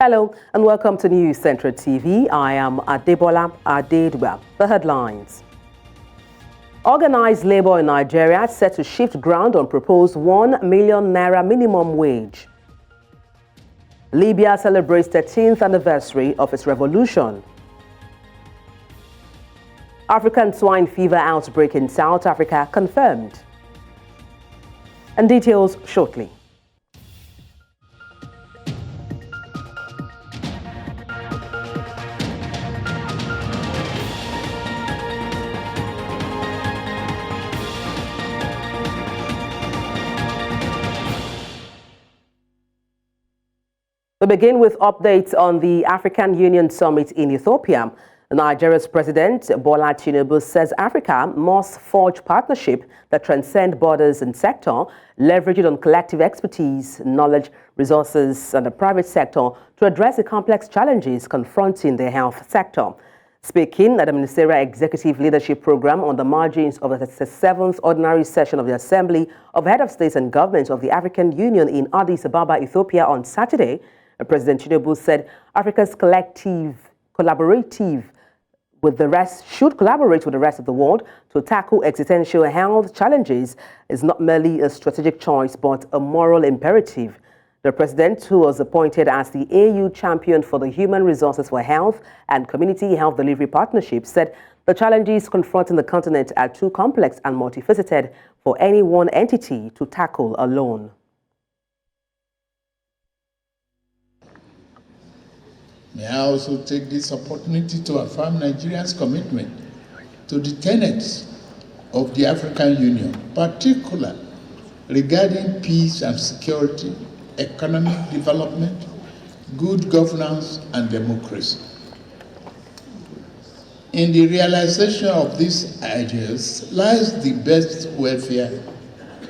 Hello and welcome to News Central TV. I am Adebola Adedwa. The headlines. Organized labor in Nigeria set to shift ground on proposed 1 million naira minimum wage. Libya celebrates 13th anniversary of its revolution. African swine fever outbreak in South Africa confirmed. And details shortly. We begin with updates on the African Union Summit in Ethiopia. Nigeria's President Bola Tinubu says Africa must forge partnership that transcend borders and sector, leveraging on collective expertise, knowledge, resources, and the private sector to address the complex challenges confronting the health sector. Speaking at the Ministerial Executive Leadership Program on the margins of the 7th Ordinary Session of the Assembly of Head of States and Governments of the African Union in Addis Ababa, Ethiopia on Saturday, President Tinubu said Africa's should collaborate with the rest of the world to tackle existential health challenges is not merely a strategic choice but a moral imperative. The president, who was appointed as the AU champion for the Human Resources for Health and Community Health Delivery Partnership, said the challenges confronting the continent are too complex and multifaceted for any one entity to tackle alone. May I also take this opportunity to affirm Nigeria's commitment to the tenets of the African Union, particularly regarding peace and security, economic development, good governance, and democracy. In the realization of these ideas lies the best welfare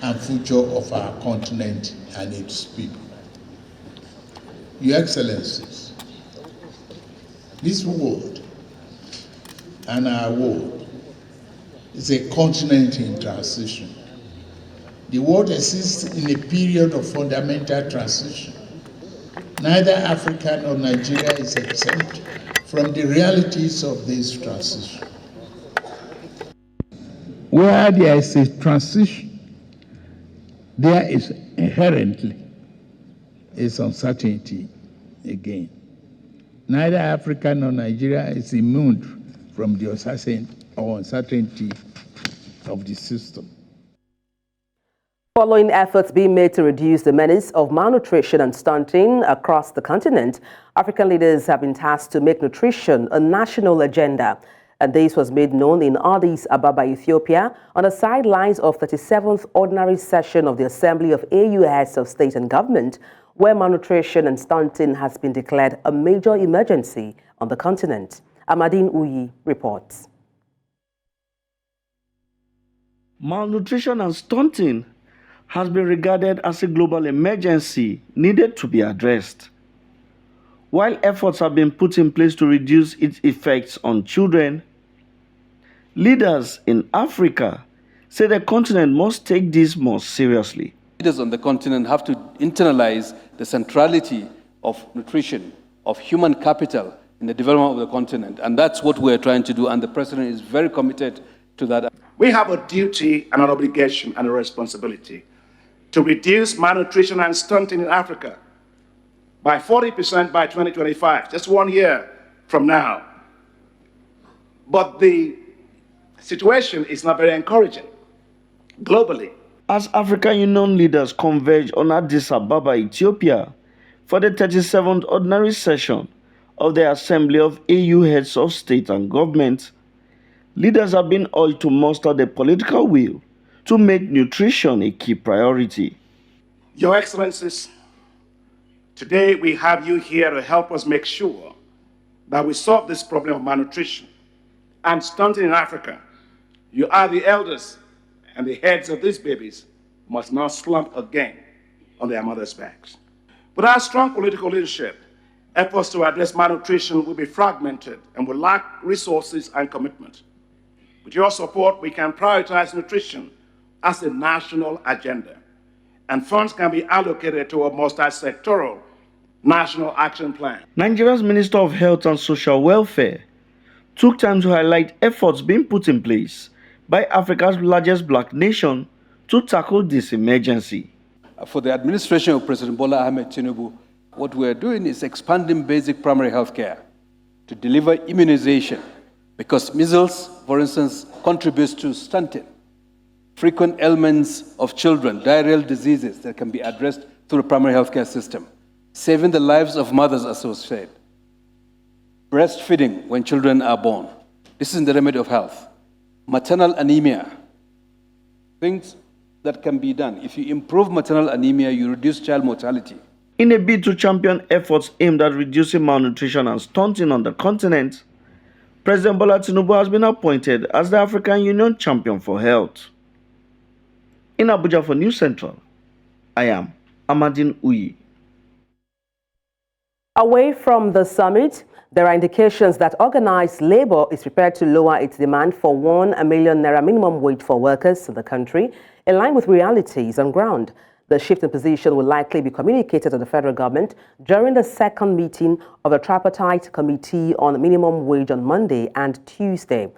and future of our continent and its people. Your Excellencies, this world and our world is a continent in transition. The world exists in a period of fundamental transition. Neither Africa nor Nigeria is exempt from the realities of this transition. Where there is a transition, there is inherently is uncertainty again. Neither Africa nor Nigeria is immune from the uncertainty of the system. Following efforts being made to reduce the menace of malnutrition and stunting across the continent, African leaders have been tasked to make nutrition a national agenda. And this was made known in Addis Ababa, Ethiopia, on the sidelines of 37th Ordinary Session of the Assembly of AU Heads of State and Government, where malnutrition and stunting has been declared a major emergency on the continent. Amadine Uyi reports. Malnutrition and stunting has been regarded as a global emergency needed to be addressed. While efforts have been put in place to reduce its effects on children, leaders in Africa say the continent must take this more seriously. Leaders on the continent have to internalize the centrality of nutrition, of human capital in the development of the continent. And that's what we're trying to do, and the President is very committed to that. We have a duty and an obligation and a responsibility to reduce malnutrition and stunting in Africa by 40% by 2025, just 1 year from now. But the situation is not very encouraging globally. As African Union leaders converge on Addis Ababa, Ethiopia, for the 37th Ordinary Session of the Assembly of AU Heads of State and Government, leaders have been urged to muster the political will to make nutrition a key priority. Your Excellencies, today we have you here to help us make sure that we solve this problem of malnutrition and stunting in Africa. You are the elders, and the heads of these babies must not slump again on their mothers' backs. Without strong political leadership, efforts to address malnutrition will be fragmented and will lack resources and commitment. With your support, we can prioritize nutrition as a national agenda, and funds can be allocated to a multi-sectoral national action plan. Nigeria's Minister of Health and Social Welfare took time to highlight efforts being put in place by Africa's largest black nation to tackle this emergency. For the administration of President Bola Ahmed Tinubu, what we're doing is expanding basic primary health care to deliver immunization, because measles, for instance, contributes to stunting, frequent ailments of children, diarrheal diseases that can be addressed through the primary health care system, saving the lives of mothers, as was said, breastfeeding when children are born. This is in the remedy of health. Maternal anemia, things that can be done. If you improve maternal anemia, you reduce child mortality. In a bid to champion efforts aimed at reducing malnutrition and stunting on the continent, President Bola Tinubu has been appointed as the African Union Champion for Health. In Abuja for News Central, I am Amadine Uyi. Away from the summit, there are indications that organized labor is prepared to lower its demand for 1 million naira minimum wage for workers in the country, in line with realities on ground. The shift in position will likely be communicated to the federal government during the second meeting of the tripartite committee on minimum wage on Monday and Tuesday.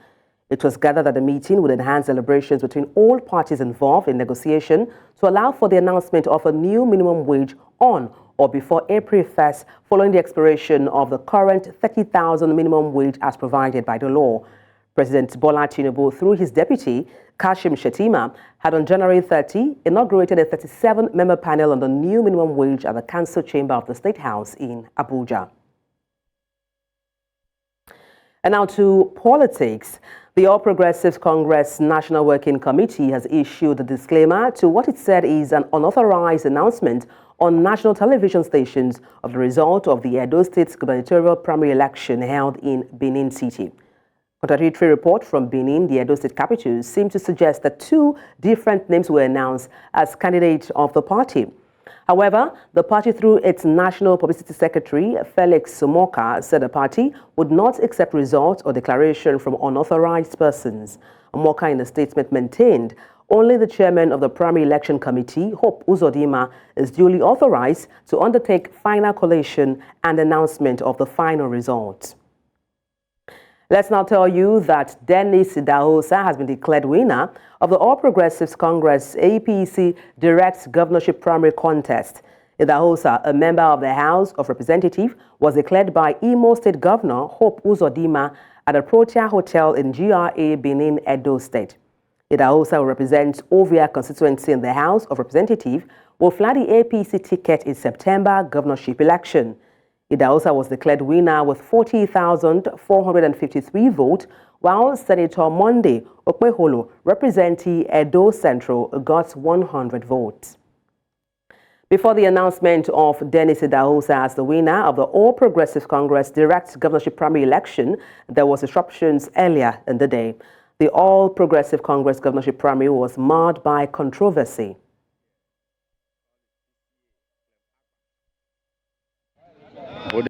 It was gathered that the meeting would enhance deliberations between all parties involved in negotiation to allow for the announcement of a new minimum wage on or before April 1st, following the expiration of the current 30,000 minimum wage as provided by the law. President Bola Tinubu, through his deputy, Kashim Shettima, had on January 30 inaugurated a 37-member panel on the new minimum wage at the Council Chamber of the State House in Abuja. And now to politics. The All Progressives Congress National Working Committee has issued a disclaimer to what it said is an unauthorized announcement on national television stations of the result of the Edo State gubernatorial primary election held in Benin City. Contradictory report from Benin, the Edo State capital, seemed to suggest that 2 different names were announced as candidates of the party. However, the party, through its National Publicity Secretary, Felix Somoka, said the party would not accept results or declaration from unauthorized persons. Somoka, in a statement, maintained only the chairman of the Primary Election Committee, Hope Uzodimma, is duly authorized to undertake final collation and announcement of the final results. Let's now tell you that Dennis Idahosa has been declared winner of the All Progressives Congress APC Direct Governorship Primary Contest. Idahosa, a member of the House of Representatives, was declared by Imo State Governor Hope Uzodimma at the Protea Hotel in GRA, Benin, Edo State. Idahosa, who represents Ovia constituency in the House of Representatives, will fly the APC ticket in September governorship election. Idahosa was declared winner with 40,453 votes, while Senator Monday Okpeholo, representing Edo Central, got 100 votes. Before the announcement of Dennis Idahosa as the winner of the All Progressives Congress Direct Governorship Primary Election, there was disruptions earlier in the day. The All Progressive Congress Governorship Primary was marred by controversy.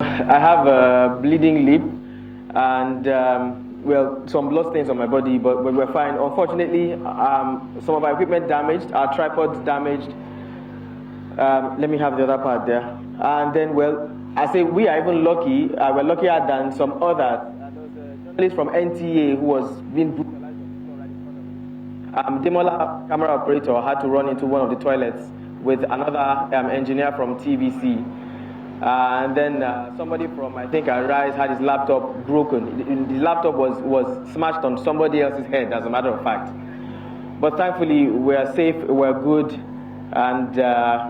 I have a bleeding lip and, well, some blood stains on my body, but we're fine. Unfortunately, some of our equipment damaged, our tripods damaged. Let me have the other part there. And then, well, I say we are even lucky. We're luckier than some others. There was a journalist from NTA who was being brutalized. Demola, camera operator, had to run into one of the toilets with another engineer from TVC. And then somebody from, I think, Arise had his laptop broken. His laptop was smashed on somebody else's head, as a matter of fact. But thankfully, we're safe, we're good, and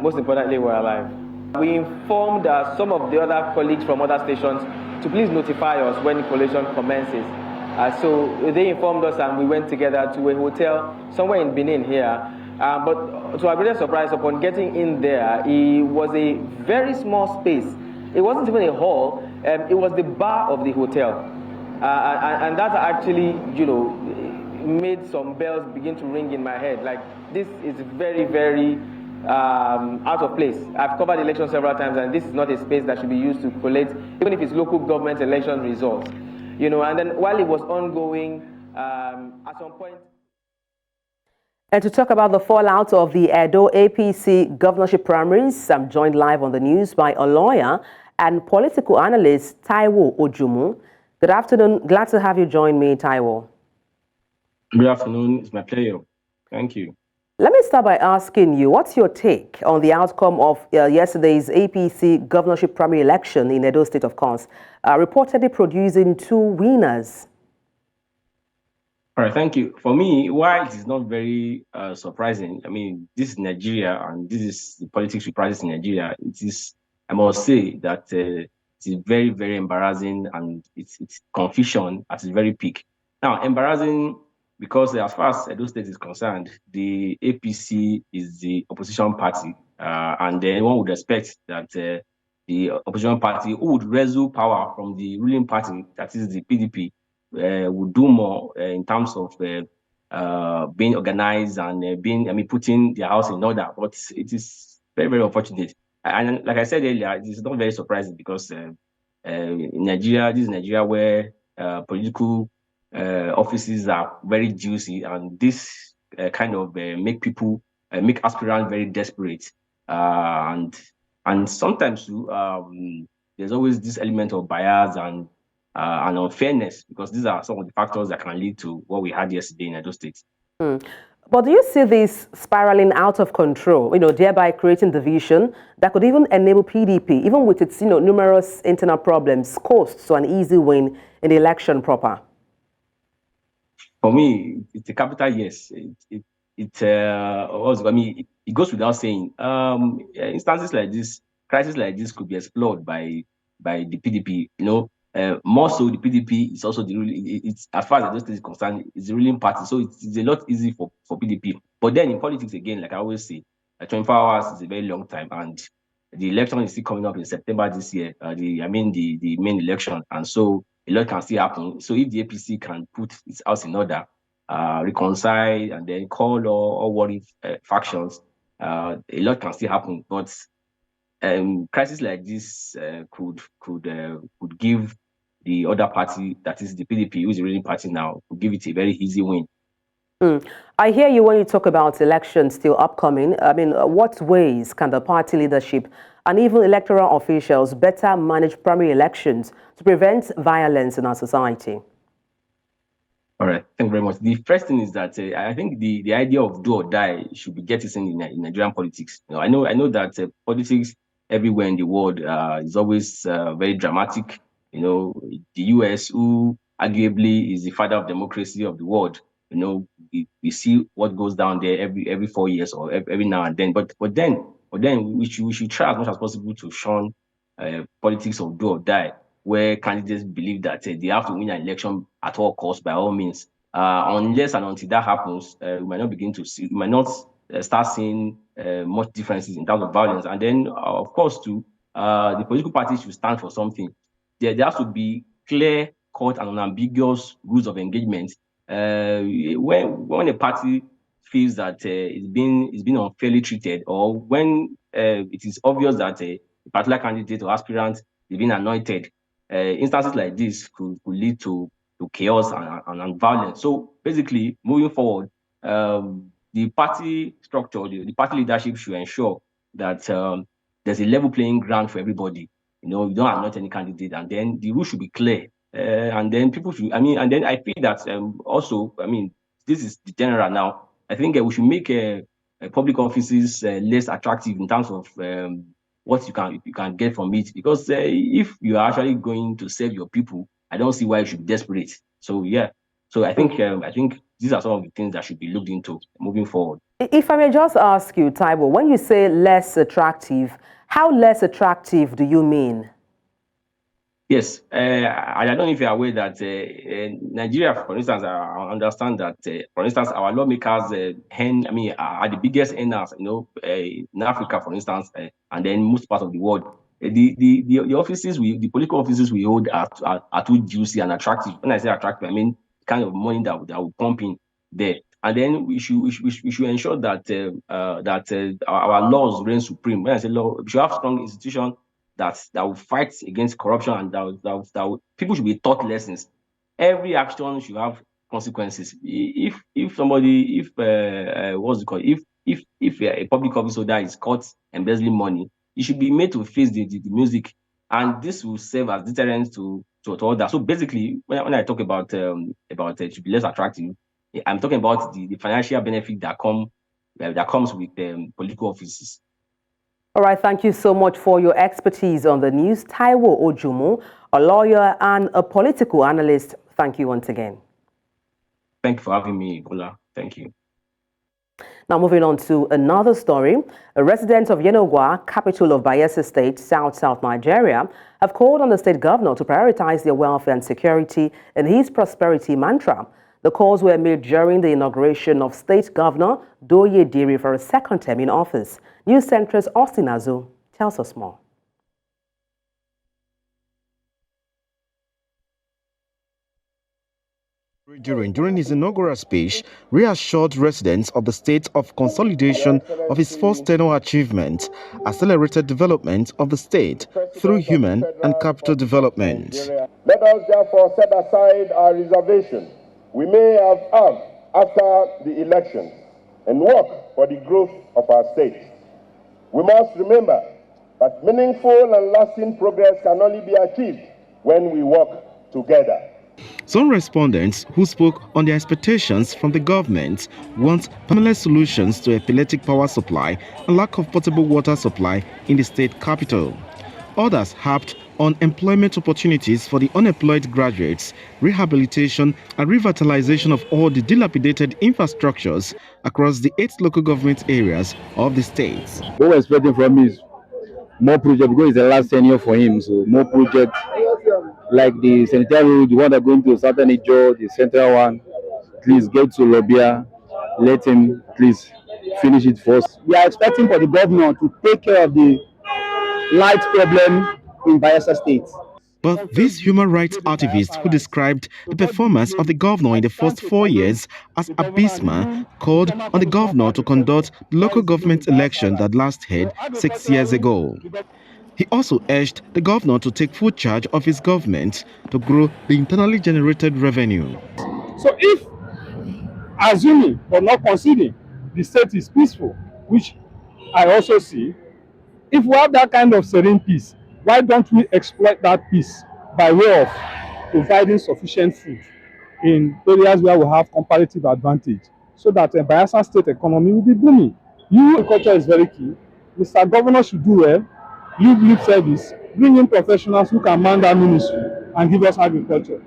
most importantly, we're alive. We informed some of the other colleagues from other stations to please notify us when collation commences. So they informed us, and we went together to a hotel somewhere in Benin here. But to our greatest surprise, upon getting in there, it was a very small space. It wasn't even a hall. It was the bar of the hotel. And that actually, you know, made some bells begin to ring in my head. Like, this is very, very out of place. I've covered elections several times, and this is not a space that should be used to collate, even if it's local government election results. You know, and then while it was ongoing, at some point, And to talk about the fallout of the Edo APC governorship primaries, I'm joined live on the news by a lawyer and political analyst, Taiwo Ojumu. Good afternoon. Glad to have you join me, Taiwo. Good afternoon. It's my pleasure. Thank you. Let me start by asking you, what's your take on the outcome of yesterday's APC governorship primary election in Edo State, of course, reportedly producing two winners? All right, thank you. For me, while it is not very surprising, I mean, this is Nigeria and this is the politics we practice in Nigeria. It is, I must say, that it is very, very embarrassing and it's confusion at its very peak. Now, embarrassing because as far as Edo State is concerned, the APC is the opposition party, and then one would expect that the opposition party who would wrestle power from the ruling party, that is the PDP, would do more in terms of being organized and putting their house in order. But it is very, very unfortunate. And like I said earlier, it is not very surprising because in Nigeria, this is Nigeria where political offices are very juicy, and this kind of make people, make aspirants very desperate. And sometimes there's always this element of bias and unfairness, because these are some of the factors that can lead to what we had yesterday in Edo State. But do you see this spiraling out of control, thereby creating division that could even enable PDP, even with its, numerous internal problems, coast to an easy win in the election proper? For me, it's a capital yes. It goes without saying. Instances like this, crises like this could be explored by the PDP. More so, the PDP is also the ruling. It's as far as the state is concerned, it's the ruling party, so it's a lot easy for PDP. But then in politics, again, like I always say, 24 hours is a very long time, and the election is still coming up in September this year. The main election, and so a lot can still happen. So if the APC can put its house in order, reconcile, and then call all worried factions, a lot can still happen. But crisis like this could give the other party, that is the PDP, who is the ruling party now, could give it a very easy win. I hear you when you talk about elections still upcoming. I mean, what ways can the party leadership and even electoral officials better manage primary elections to prevent violence in our society? All right, thank you very much. The first thing is that I think the idea of do or die should be jettisoned in Nigerian politics. I know that politics everywhere in the world is always very dramatic. The US, who arguably is the father of democracy of the world, we see what goes down there every 4 years or every now and then. But then we should try as much as possible to shun politics of do or die, where candidates believe that they have to win an election at all costs, by all means. Unless and until that happens, we might not start seeing much differences in terms of violence. And then, of course, too, the political parties should stand for something. There has to be clear, cut, and unambiguous rules of engagement. When a party feels that it's been unfairly treated, or when it is obvious that a particular candidate or aspirant is being anointed, instances like this could lead to chaos and violence. So basically, moving forward, the party structure, the party leadership should ensure that there's a level playing ground for everybody. You don't anoint any candidate, and then the rules should be clear. And then people should, and then I feel that also, this is the general now. I think we should make public offices less attractive in terms of what you can get from it, because if you are actually going to serve your people, I don't see why you should be desperate. So yeah, so I think these are some of the things that should be looked into moving forward. If I may just ask you, Taiwo, when you say less attractive, how less attractive do you mean? Yes, I don't know if you're aware that Nigeria, for instance, I understand that, for instance, our lawmakers are the biggest earners, in Africa, for instance, and then most parts of the world. The offices the political offices we hold are too juicy and attractive. When I say attractive, I mean kind of money that will pump in there. And then we should ensure that our laws reign supreme. When I say law, we should have strong institutions that will fight against corruption, and that people should be taught lessons. Every action should have consequences. If somebody, what's it called? If a public office holder is caught embezzling money, he should be made to face the music, and this will serve as deterrence to others. So basically, when I talk about it should be less attractive, I'm talking about the financial benefit that comes with political offices. All right, thank you so much for your expertise on the news. Taiwo Ojumu, a lawyer and a political analyst, thank you once again. Thank you for having me, Bola. Thank you. Now moving on to another story. Residents of Yenogwa, capital of Bayelsa State, South Nigeria, have called on the state governor to prioritize their welfare and security in his prosperity mantra. The calls were made during the inauguration of State Governor Doye Diri for a second term in office. News Centre's Austin Azu tells us more. During his inaugural speech, reassured residents of the state of consolidation of his first tenure achievement, accelerated development of the state through human and capital development. Let us therefore set aside our reservation we may have after the election and work for the growth of our state. We must remember that meaningful and lasting progress can only be achieved when we work together. Some respondents who spoke on their expectations from the government want permanent solutions to epileptic power supply and lack of potable water supply in the state capital. Others harped on employment opportunities for the unemployed graduates, rehabilitation and revitalization of all the dilapidated infrastructures across the 8 local government areas of the state. What we're expecting from is more projects, because it's the last tenure for him, so more projects like the sanitary road, the one that going to Southern Ijo, the central one. Please get to Lobia, let him please finish it first. We are expecting for the governor to take care of the light problem in Bayelsa State. But this human rights activist who described the performance of the governor in the first 4 years as abysmal called on the governor to conduct the local government election that last held 6 years ago. He also urged the governor to take full charge of his government to grow the internally generated revenue. So if, assuming but not conceding, the state is peaceful, which I also see, if we have that kind of serene peace, why don't we exploit that peace by way of providing sufficient food in areas where we have comparative advantage, so that the Bayelsa state economy will be booming? Agriculture is very key. Mr. Governor should do well, leave lip service, bring in professionals who can man that ministry and give us agriculture.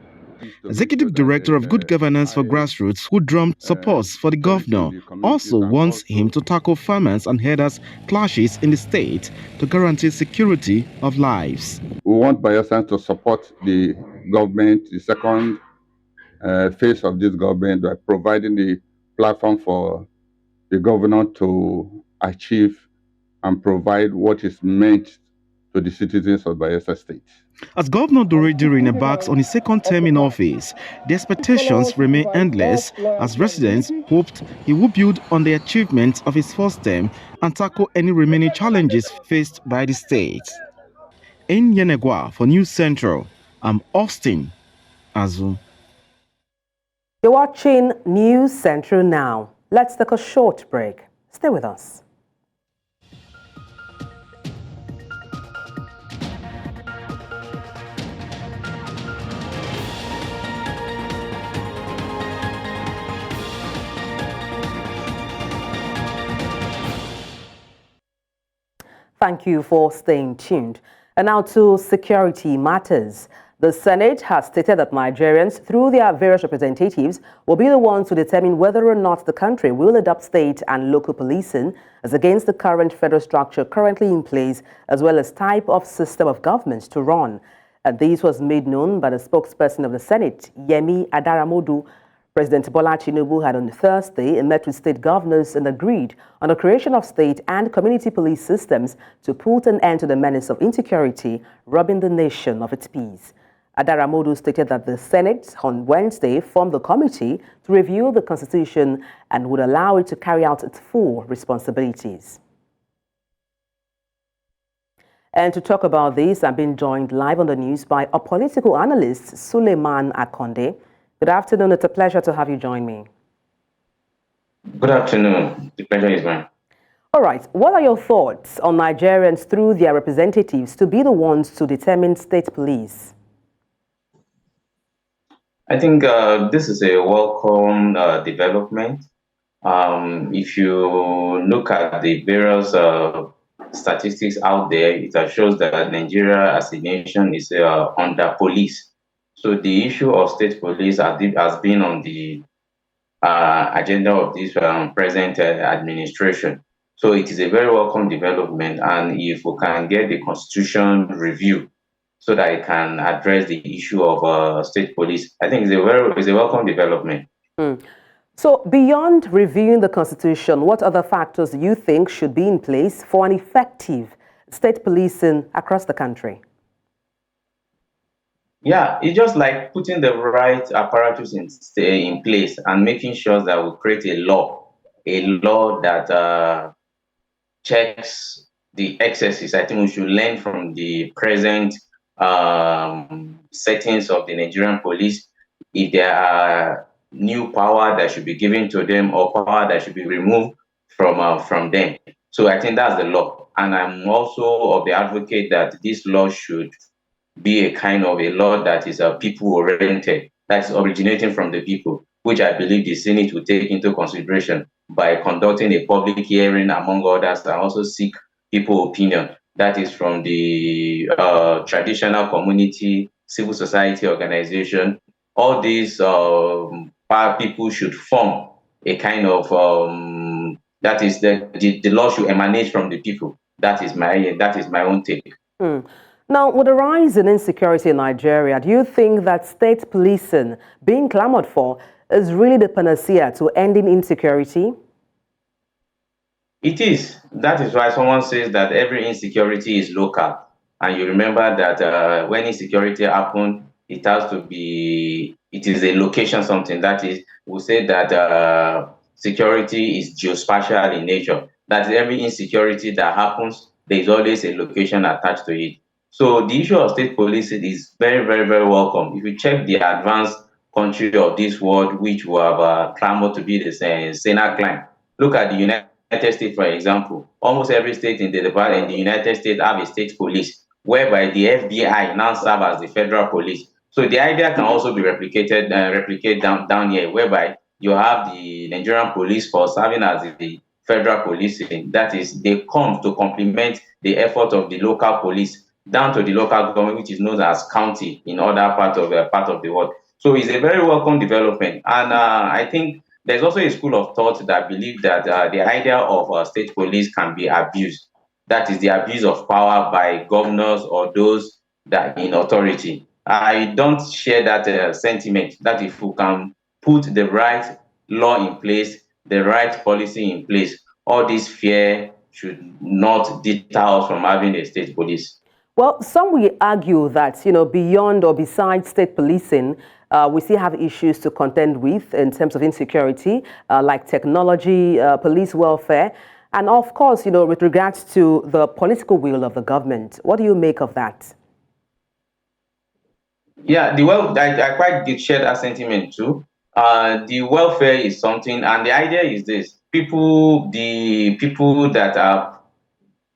Executive Director of Good Governance for Grassroots, who drummed support for the governor, also wants him to tackle farmers and herders' clashes in the state to guarantee security of lives. We want Bayelsa to support the government, the second phase of this government, by providing the platform for the governor to achieve and provide what is meant to the citizens of Bayelsa State. As Governor Diri embarks on his second term in office, the expectations remain endless as residents hoped he would build on the achievements of his first term and tackle any remaining challenges faced by the state. In Yenegwa for News Central, I'm Austin Azu. You're watching News Central now. Let's take a short break. Stay with us. Thank you for staying tuned. And now to security matters. The Senate has stated that Nigerians, through their various representatives, will be the ones to determine whether or not the country will adopt state and local policing as against the current federal structure currently in place, as well as type of system of government to run. And this was made known by the spokesperson of the Senate, Yemi Adaramodu. President Bola Tinubu had on Thursday met with state governors and agreed on the creation of state and community police systems to put an end to the menace of insecurity, robbing the nation of its peace. Adaramodu stated that the Senate on Wednesday formed the committee to review the Constitution and would allow it to carry out its full responsibilities. And to talk about this, I'm being joined live on the news by a political analyst, Suleiman Akonde. Good afternoon. It's a pleasure to have you join me. Good afternoon. The pleasure is mine. All right. What are your thoughts on Nigerians through their representatives to be the ones to determine state police? I think this is a welcome development. If you look at the various statistics out there, it shows that Nigeria as a nation is under police. So the issue of state police has been on the agenda of this present administration. So it is a very welcome development, and if we can get the constitution review so that it can address the issue of state police, I think it's a welcome development. So beyond reviewing the constitution, what other factors do you think should be in place for an effective state policing across the country? Yeah, it's just like putting the right apparatus in place and making sure that we create a law that checks the excesses. I think we should learn from the present settings of the Nigerian police. If there are new power that should be given to them or power that should be removed from them. So I think that's the law. And I'm also of the advocate that this law should be a kind of a law that is people-oriented, that's originating from the people, which I believe the Senate will take into consideration by conducting a public hearing, among others, and also seek people's opinion. That is from the traditional community, civil society organization. All these people should form a kind of that is the law should emanate from the people. That is my own take. Now, with the rise in insecurity in Nigeria, do you think that state policing being clamored for is really the panacea to ending insecurity? It is. That is why someone says that every insecurity is local. And you remember that when insecurity happens, it is a location something. That is, we say that security is geospatial in nature. That every insecurity that happens, there is always a location attached to it. So the issue of state policing is very, very, very welcome. If you check the advanced country of this world, which we have clamored to be the Senate climb, look at the United States, for example. Almost every state in the United States have a state police, whereby the FBI now serve as the federal police. So the idea can also be replicated down here, whereby you have the Nigerian police force serving as the federal policing. That is, they come to complement the effort of the local police down to the local government, which is known as county in other part of the world. So it's a very welcome development, and I think there's also a school of thought that believe that the idea of state police can be abused. That is the abuse of power by governors or those that in authority. I don't share that sentiment. That if we can put the right law in place, the right policy in place, all this fear should not deter us from having a state police. Well, some will argue that, beyond or besides state policing, we still have issues to contend with in terms of insecurity, like technology, police welfare, and of course, with regards to the political will of the government. What do you make of that? Yeah, I quite did share that sentiment too. The welfare is something, and the idea is this: the people that are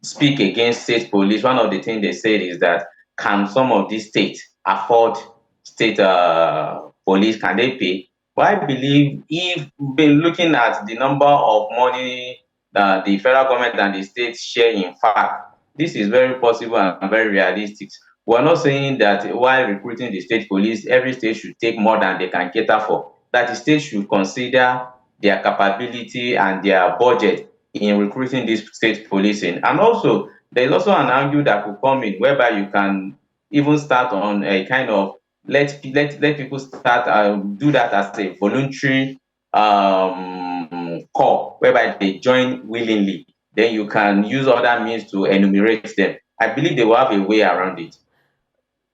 speak against state police, one of the things they said is that can some of these states afford state police? Can they pay? But I believe if we've been looking at the number of money that the federal government and the states share, in fact, this is very possible and very realistic. We're not saying that while recruiting the state police, every state should take more than they can cater for. That the state should consider their capability and their budget in recruiting this state policing. And also, there's also an angle that could come in whereby you can even start on a kind of let people start do that as a voluntary call, whereby they join willingly. Then you can use other means to enumerate them. I believe they will have a way around it.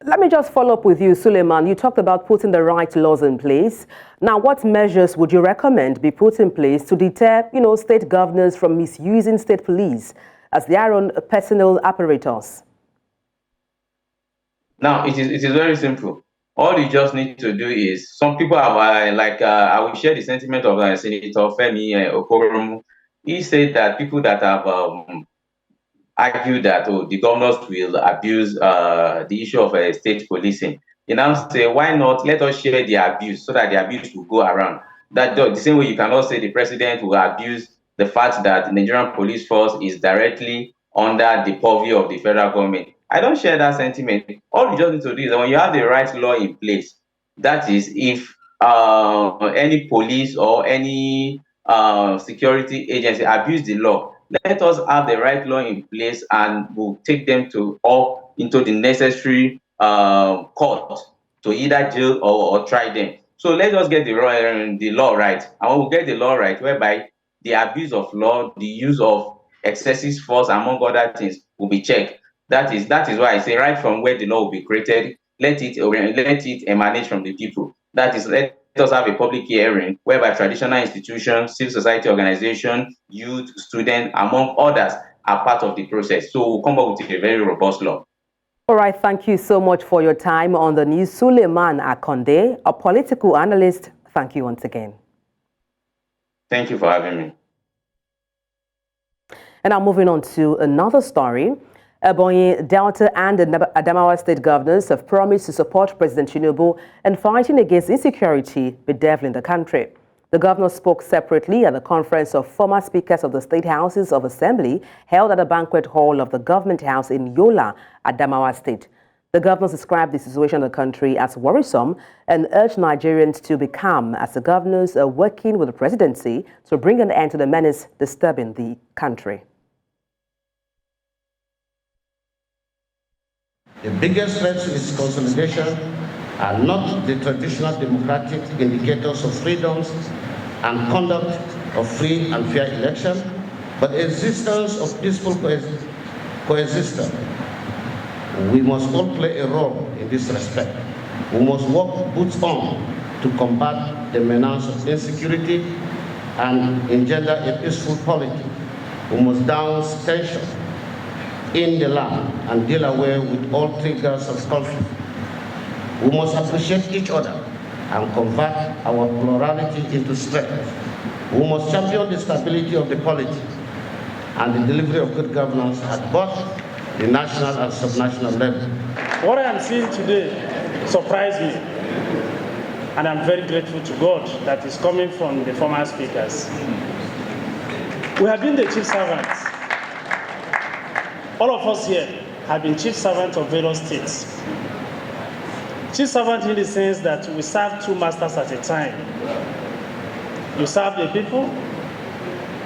Let me just follow up with you, Suleiman. You talked about putting the right laws in place. Now, what measures would you recommend be put in place to deter, state governors from misusing state police as their own personal apparatus? Now, it is very simple. All you just need to do is, some people have, I will share the sentiment of Senator Femi Okoromu. He said that people that have argue that the governors will abuse the issue of state policing. They now say, why not let us share the abuse so that the abuse will go around. That the same way you cannot say the president will abuse the fact that the Nigerian police force is directly under the purview of the federal government. I don't share that sentiment. All you just need to do is, when you have the right law in place, that is, if any police or any security agency abuse the law, let us have the right law in place, and we'll take them up into the necessary court to either jail or try them. So let us get the law right, and when we get the law right, whereby the abuse of law, the use of excessive force, among other things, will be checked. That is why I say, right from where the law will be created, let it emanate from the people. That is, let us have a public hearing whereby traditional institutions, civil society organizations, youth, students, among others, are part of the process. So we'll come up with a very robust law. All right, thank you so much for your time on the news. Suleiman Akonde, a political analyst. Thank you once again. Thank you for having me. And now moving on to another story. Ebonyi, Delta and Adamawa state governors have promised to support President Tinubu in fighting against insecurity bedeviling the country. The governors spoke separately at the conference of former speakers of the state houses of assembly held at a banquet hall of the government house in Yola, Adamawa state. The governors described the situation in the country as worrisome and urged Nigerians to be calm as the governors are working with the presidency to bring an end to the menace disturbing the country. The biggest threat to its consolidation are not the traditional democratic indicators of freedoms and conduct of free and fair election, but the existence of peaceful coexistence. We must all play a role in this respect. We must work boots on to combat the menace of insecurity and engender a peaceful polity. We must douse tension in the land and deal away with all triggers of conflict. We must appreciate each other and convert our plurality into strength. We must champion the stability of the polity and the delivery of good governance at both the national and subnational level. What I am seeing today surprised me, and I'm very grateful to God that is coming from the former speakers. We have been the chief servants. All of us here have been chief servants of various states. Chief servant in the sense that we serve two masters at a time. You serve the people,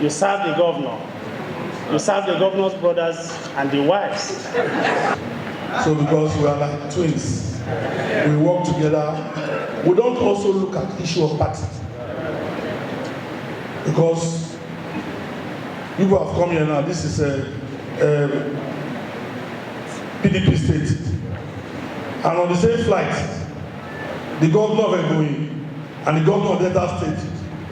you serve the governor, you serve the governor's brothers and the wives. So because we are like twins, we work together. We don't also look at the issue of party. Because people have come here now, this is a PDP state. And on the same flight, the governor of Ebonyi and the governor of Delta State,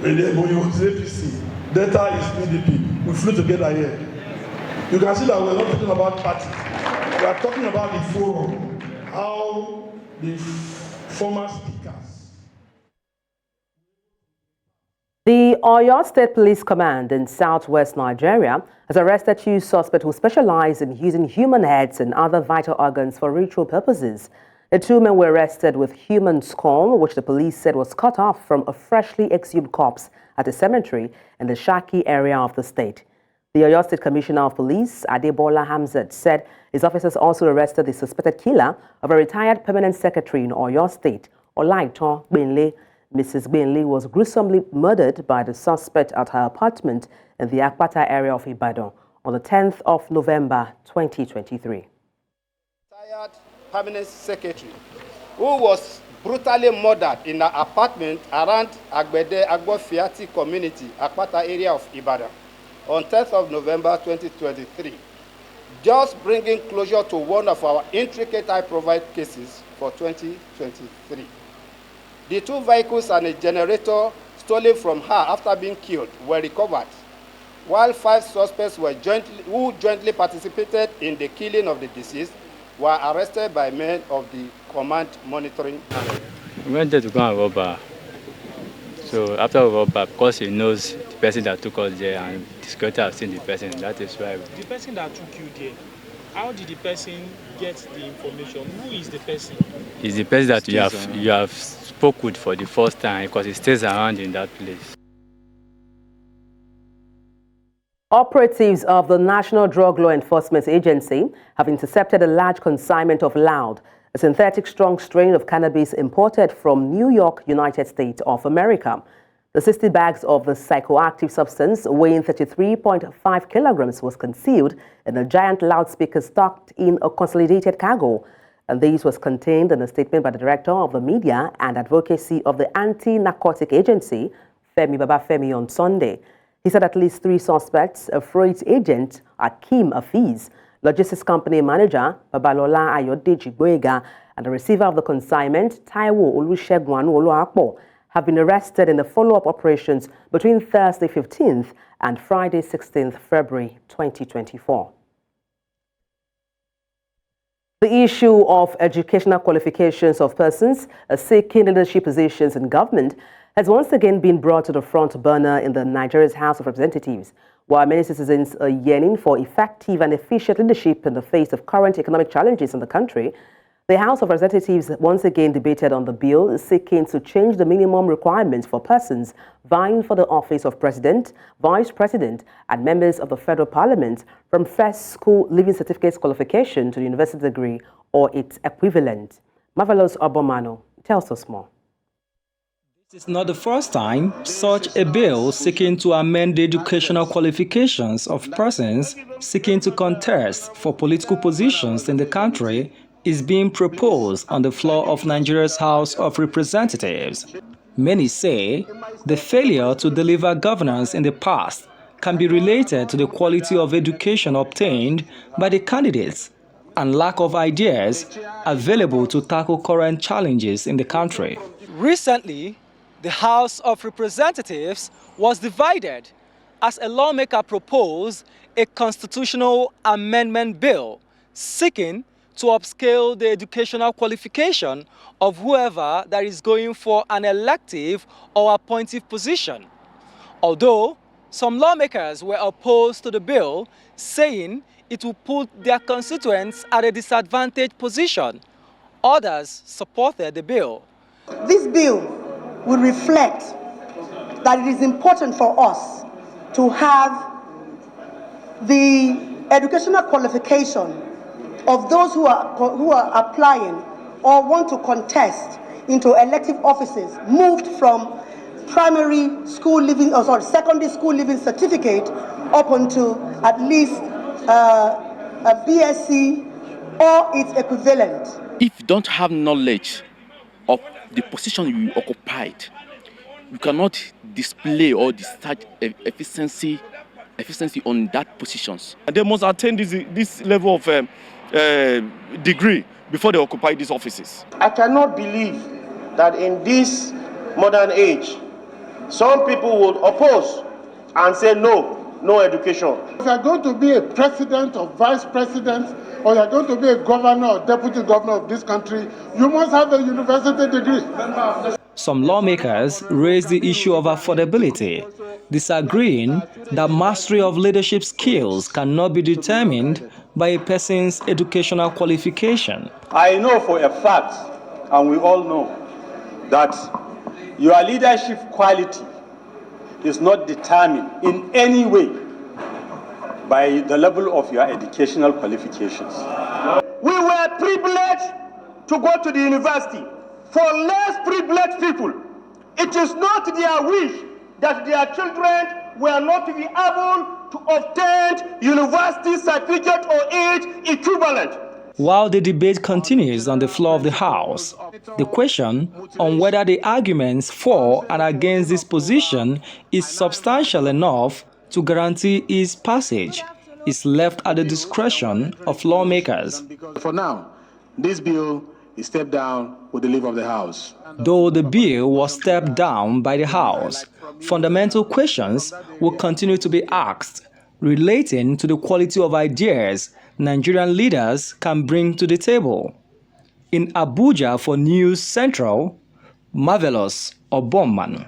Ebonyi was APC, Delta is PDP. We flew together here. You can see that we're not talking about party. We are talking about the forum, how the former speakers. The Oyo State Police Command in southwest Nigeria has arrested two suspects who specialize in using human heads and other vital organs for ritual purposes. The two men were arrested with human skull, which the police said was cut off from a freshly exhumed corpse at a cemetery in the Shaki area of the state. The Oyo State Commissioner of Police, Adebola Hamzat, said his officers also arrested the suspected killer of a retired permanent secretary in Oyo State, Olaito Benle. Mrs. Benle was gruesomely murdered by the suspect at her apartment in the Akpata area of Ibadan on the 10th of November 2023. Retired permanent secretary who was brutally murdered in her apartment around Agbede Agbofiati community, Akpata area of Ibadan on 10th of November 2023, just bringing closure to one of our intricate high-profile cases for 2023. The two vehicles and a generator stolen from her after being killed were recovered, while 5 suspects were who jointly participated in the killing of the deceased were arrested by men of the Command Monitoring Panel. We went there to go and rob her. So after we robbed her, because he knows the person that took us there and the security have seen the person, that is why. The person that took you there, how did the person get the information? Who is the person? He's the person that you have spoke with for the first time because he stays around in that place. Operatives of the National Drug Law Enforcement Agency have intercepted a large consignment of loud, a synthetic strong strain of cannabis imported from New York, United States of America. The 60 bags of the psychoactive substance, weighing 33.5 kilograms, was concealed in a giant loudspeaker stocked in a consolidated cargo. And this was contained in a statement by the Director of the Media and Advocacy of the Anti-Narcotic Agency, Femi Babafemi, on Sunday. He said at least 3 suspects, a freight agent, Akeem Afiz, logistics company manager, Babalola Ayodeji Boyega, and the receiver of the consignment, Taiwo Olusegun Oluapo, have been arrested in the follow-up operations between Thursday 15th and Friday 16th February 2024. The issue of educational qualifications of persons seeking leadership positions in government has once again been brought to the front burner in the Nigeria's House of Representatives. While many citizens are yearning for effective and efficient leadership in the face of current economic challenges in the country, the House of Representatives once again debated on the bill seeking to change the minimum requirements for persons vying for the office of President, Vice President, and members of the Federal Parliament from first school leaving certificate qualification to the university degree or its equivalent. Marvelous Obomano tells us more. It's not the first time such a bill seeking to amend the educational qualifications of persons seeking to contest for political positions in the country is being proposed on the floor of Nigeria's House of Representatives. Many say the failure to deliver governance in the past can be related to the quality of education obtained by the candidates and lack of ideas available to tackle current challenges in the country. Recently, the House of Representatives was divided as a lawmaker proposed a constitutional amendment bill seeking to upscale the educational qualification of whoever that is going for an elective or appointive position. Although some lawmakers were opposed to the bill, saying it will put their constituents at a disadvantaged position, others supported the bill. This bill will reflect that it is important for us to have the educational qualification of those who are applying or want to contest into elective offices moved from primary school leaving, secondary school leaving certificate up onto at least a BSc or its equivalent. If you don't have knowledge of the position you occupied, you cannot display or discharge efficiency on that positions. And they must attain this level of degree before they occupy these offices. I cannot believe that in this modern age, some people would oppose and say no education. If you're going to be a president or vice president, or you're going to be a governor or deputy governor of this country, you must have a university degree. Some lawmakers raised the issue of affordability, disagreeing that mastery of leadership skills cannot be determined by a person's educational qualification. I know for a fact, and we all know, that your leadership quality is not determined in any way by the level of your educational qualifications. We were privileged to go to the university. For less privileged people, it is not their wish that their children were not to be able to obtain university certificate or age equivalent. While the debate continues on the floor of the House, the question on whether the arguments for and against this position is substantial enough to guarantee its passage is left at the discretion of lawmakers. For now, this bill is stepped down with the leave of the House. Though the bill was stepped down by the House, fundamental questions will continue to be asked relating to the quality of ideas Nigerian leaders can bring to the table. In Abuja for News Central, Marvelous Obomman.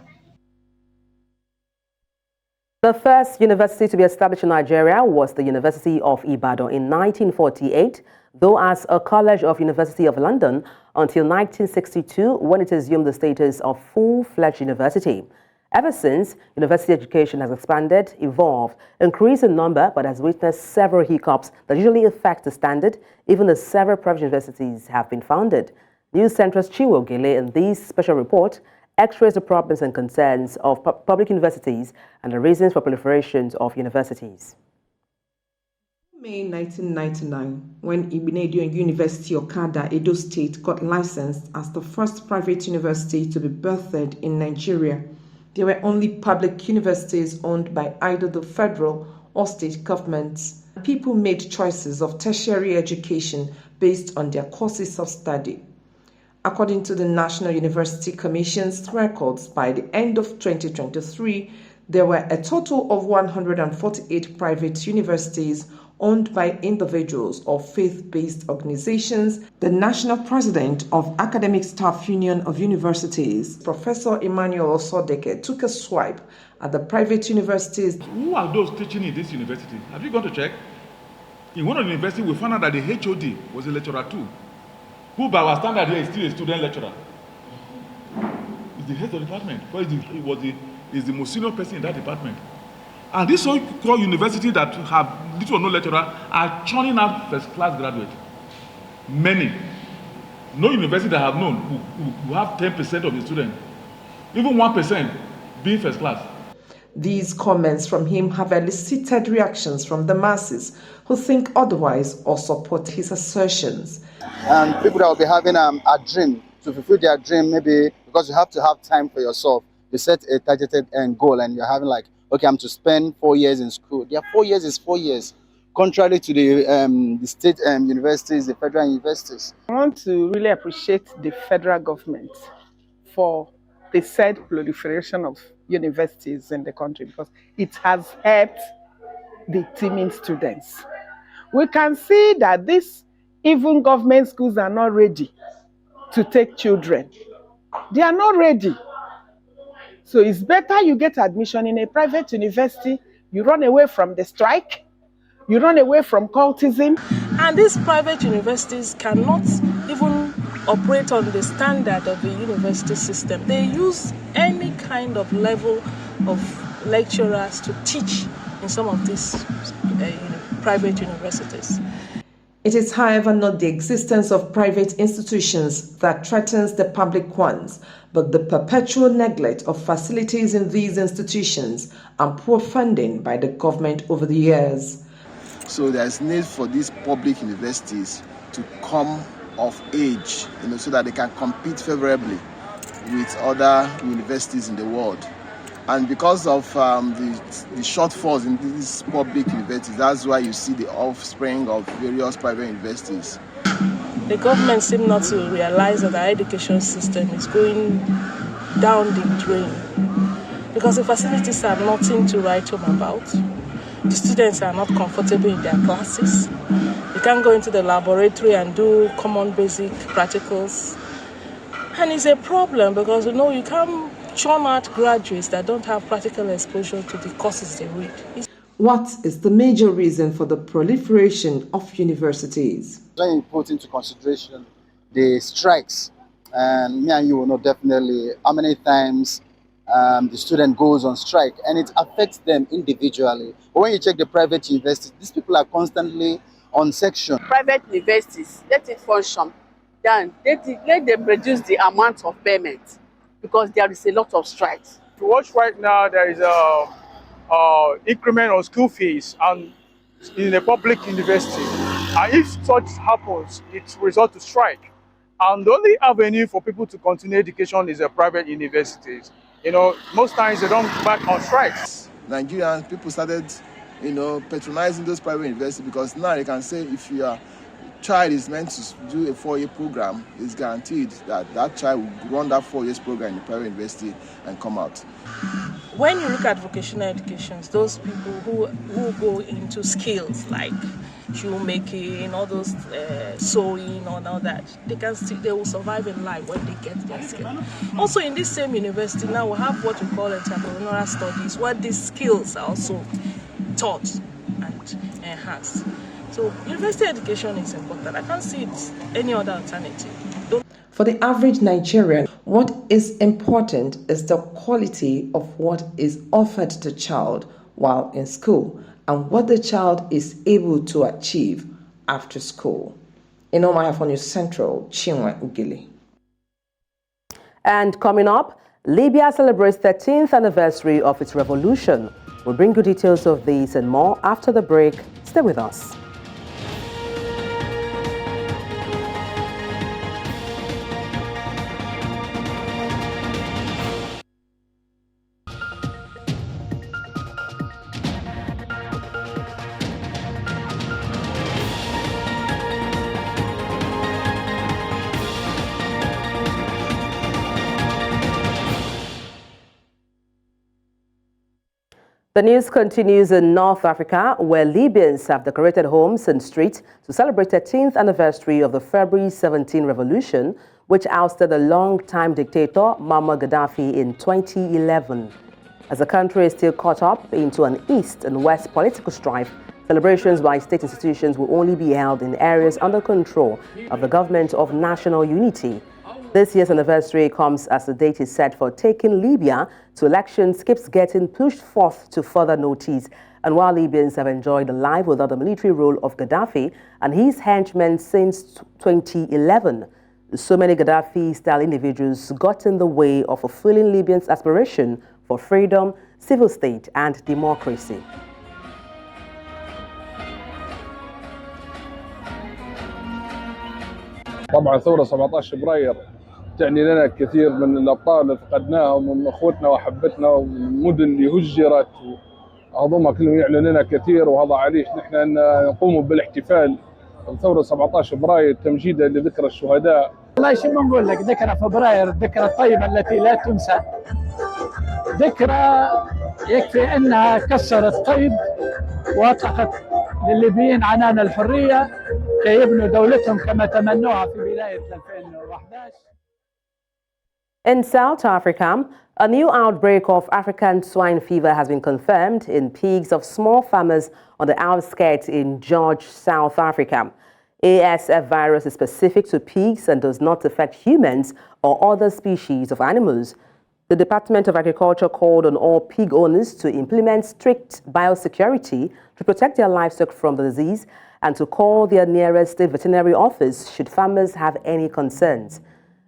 The first university to be established in Nigeria was the University of Ibadan in 1948, though as a College of University of London until 1962, when it assumed the status of full-fledged university. Ever since, university education has expanded, evolved, increased in number, but has witnessed several hiccups that usually affect the standard, even as several private universities have been founded. News Central's Chiwo Gele in this special report x-rays the problems and concerns of public universities and the reasons for proliferations of universities. May 1999, when Igbenedion University Okada, Edo State, got licensed as the first private university to be birthed in Nigeria, there were only public universities owned by either the federal or state governments. People made choices of tertiary education based on their courses of study. According to the National University Commission's records, by the end of 2023, there were a total of 148 private universities owned by individuals or faith-based organizations. The National President of Academic Staff Union of Universities, Professor Emmanuel Osodeke, took a swipe at the private universities. Who are those teaching in this university? Have you gone to check? In one of the universities, we found out that the HOD was a lecturer too, who by our standard here is still a student lecturer. He's the head of the department, because he's the most senior person in that department. And these so-called universities that have little or no lecturer are churning out first-class graduates. Many. No university that have known who have 10% of the students, even 1% being first class. These comments from him have elicited reactions from the masses who think otherwise or support his assertions. And people that will be having a dream, to fulfill their dream, maybe because you have to have time for yourself. You set a targeted end goal and you're having like, okay, I'm to spend 4 years in school. Yeah, 4 years is 4 years. Contrary to the state universities, the federal universities. I want to really appreciate the federal government for the said proliferation of universities in the country, because it has helped the teeming students. We can see that even government schools are not ready to take children. They are not ready. So it's better you get admission in a private university, you run away from the strike, you run away from cultism. And these private universities cannot even operate on the standard of the university system. They use any kind of level of lecturers to teach in some of these private universities. It is, however, not the existence of private institutions that threatens the public ones, but the perpetual neglect of facilities in these institutions and poor funding by the government over the years. So there's need for these public universities to come of age, so that they can compete favorably with other universities in the world. And because of the shortfalls in these public universities, that's why you see the offspring of various private universities. The government seems not to realize that our education system is going down the drain, because the facilities are nothing to write home about. The students are not comfortable in their classes. You can't go into the laboratory and do common basic practicals. And it's a problem because, you can't churn out graduates that don't have practical exposure to the courses they read. What is the major reason for the proliferation of universities? When you put into consideration the strikes, and me and you will know definitely how many times the student goes on strike, and it affects them individually. But when you check the private universities, these people are constantly on section. Private universities, let it function. Then let them reduce the amount of payment, because there is a lot of strikes. To watch right now, there is a increment on school fees and in a public university. And if such happens, it results to strike. And the only avenue for people to continue education is a private universities. Most times they don't back on strikes. Nigerian people started, patronizing those private universities, because now they can say if your child is meant to do a 4-year program, it's guaranteed that that child will run that 4 years program in the private university and come out. When you look at vocational educations, those people who go into skills like shoemaking, all those sewing, and all that. They will survive in life when they get their skill. Also, in this same university now, we have what we call entrepreneurial studies, where these skills are also taught and enhanced. So university education is important. I can't see it any other alternative. For the average Nigerian, what is important is the quality of what is offered to the child while in school and what the child is able to achieve after school. In Omaya for News Central, Chinwe Ugili. And coming up, Libya celebrates 13th anniversary of its revolution. We'll bring you details of these and more after the break. Stay with us. The news continues in North Africa, where Libyans have decorated homes and streets to celebrate the 13th anniversary of the February 17 revolution, which ousted the long-time dictator Muammar Gaddafi in 2011. As the country is still caught up into an east and west political strife, celebrations by state institutions will only be held in areas under control of the Government of National Unity. This year's anniversary comes as the date is set for taking Libya to elections keeps getting pushed forth to further notice. And while Libyans have enjoyed a life without the military rule of Gaddafi and his henchmen since 2011, so many Gaddafi-style individuals got in the way of fulfilling Libyans' aspiration for freedom, civil state, and democracy. طبعا ثورة 17 فبراير تعني لنا الكثير من الأبطال اللي فقدناهم ومن أخوتنا وأحبتنا ومن المدن اللي هجرت وهذوما كلهم يعلن لنا كثير، وهذا عليش نحن أن نقوم بالاحتفال بثورة 17 فبراير تمجيدا لذكرى الشهداء. والله شو نقول لك، ذكرى فبراير الذكرى الطيبة التي لا تنسى، ذكرى يكفي أنها كسرت قيد وأطلقت للليبيين عنان الحرية كي يبنوا دولتهم كما تمنوها في بداية 2011. In South Africa, a new outbreak of African swine fever has been confirmed in pigs of small farmers on the outskirts in George, South Africa. ASF virus is specific to pigs and does not affect humans or other species of animals. The Department of Agriculture called on all pig owners to implement strict biosecurity to protect their livestock from the disease and to call their nearest state veterinary office should farmers have any concerns.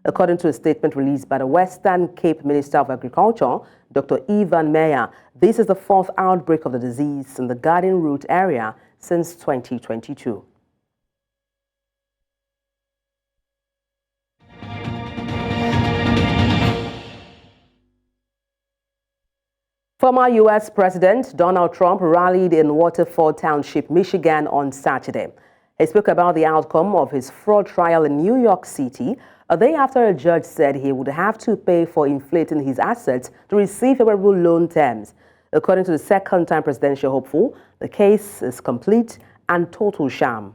According to a statement released by the Western Cape Minister of Agriculture, Dr. Ivan Meyer, this is the fourth outbreak of the disease in the Garden Route area since 2022. Former U.S. President Donald Trump rallied in Waterford Township, Michigan on Saturday. He spoke about the outcome of his fraud trial in New York City, a day after a judge said he would have to pay for inflating his assets to receive favorable loan terms. According to the second-time presidential hopeful, the case is complete and total sham.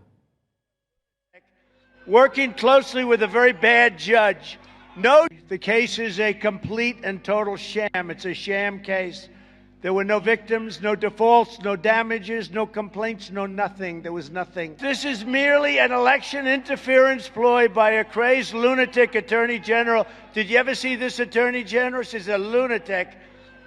Working closely with a very bad judge. No, the case is a complete and total sham. It's a sham case. There were no victims, no defaults, no damages, no complaints, no nothing. There was nothing. This is merely an election interference ploy by a crazed lunatic attorney general. Did you ever see this attorney general? She's a lunatic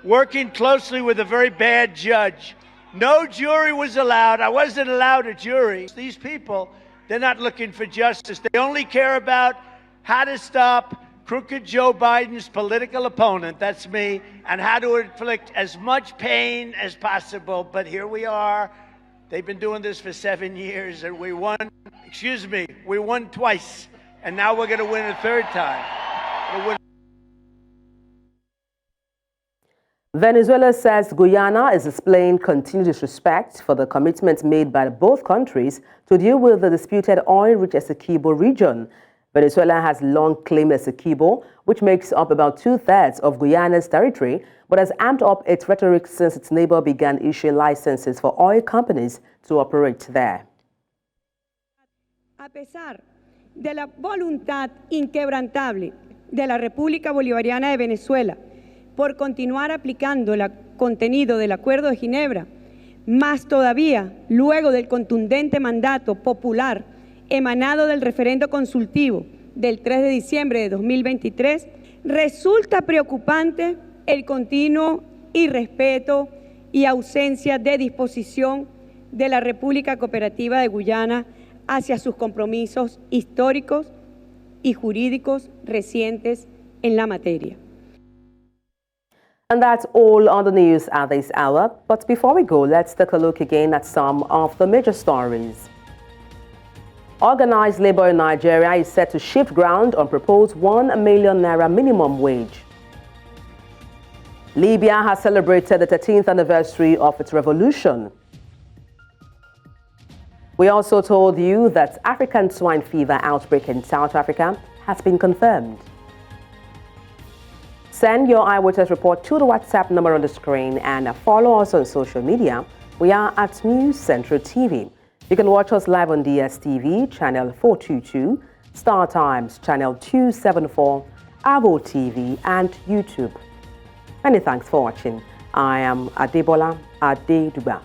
working closely with a very bad judge. No jury was allowed. I wasn't allowed a jury. These people, they're not looking for justice. They only care about how to stop crooked Joe Biden's political opponent, that's me, and how to inflict as much pain as possible. But here we are. They've been doing this for 7 years, and we won, we won twice. And now we're going to win a third time. Venezuela says Guyana is displaying continued disrespect for the commitments made by both countries to deal with the disputed oil-rich Essequibo region. Venezuela has long claimed Essequibo, which makes up about 2/3 of Guyana's territory, but has amped up its rhetoric since its neighbor began issuing licenses for oil companies to operate there. A pesar de la voluntad inquebrantable de la República Bolivariana de Venezuela por continuar aplicando el contenido del Acuerdo de Ginebra, más todavía luego del contundente mandato popular emanado del referendo consultivo del 3 de diciembre de 2023, resulta preocupante el continuo irrespeto y ausencia de disposición de la República Cooperativa de Guyana hacia sus compromisos históricos y jurídicos recientes en la materia. And that's all on the news at this hour. But before we go, let's take a look again at some of the major stories. Organized labor in Nigeria is set to shift ground on proposed 1 million naira minimum wage. Libya has celebrated the 13th anniversary of its revolution. We also told you that African swine fever outbreak in South Africa has been confirmed. Send your eyewitness report to the WhatsApp number on the screen and follow us on social media. We are at News Central TV. You can watch us live on DSTV, channel 422, Star Times, channel 274, Avo TV, and YouTube. Many thanks for watching. I am Adebola Adeduba.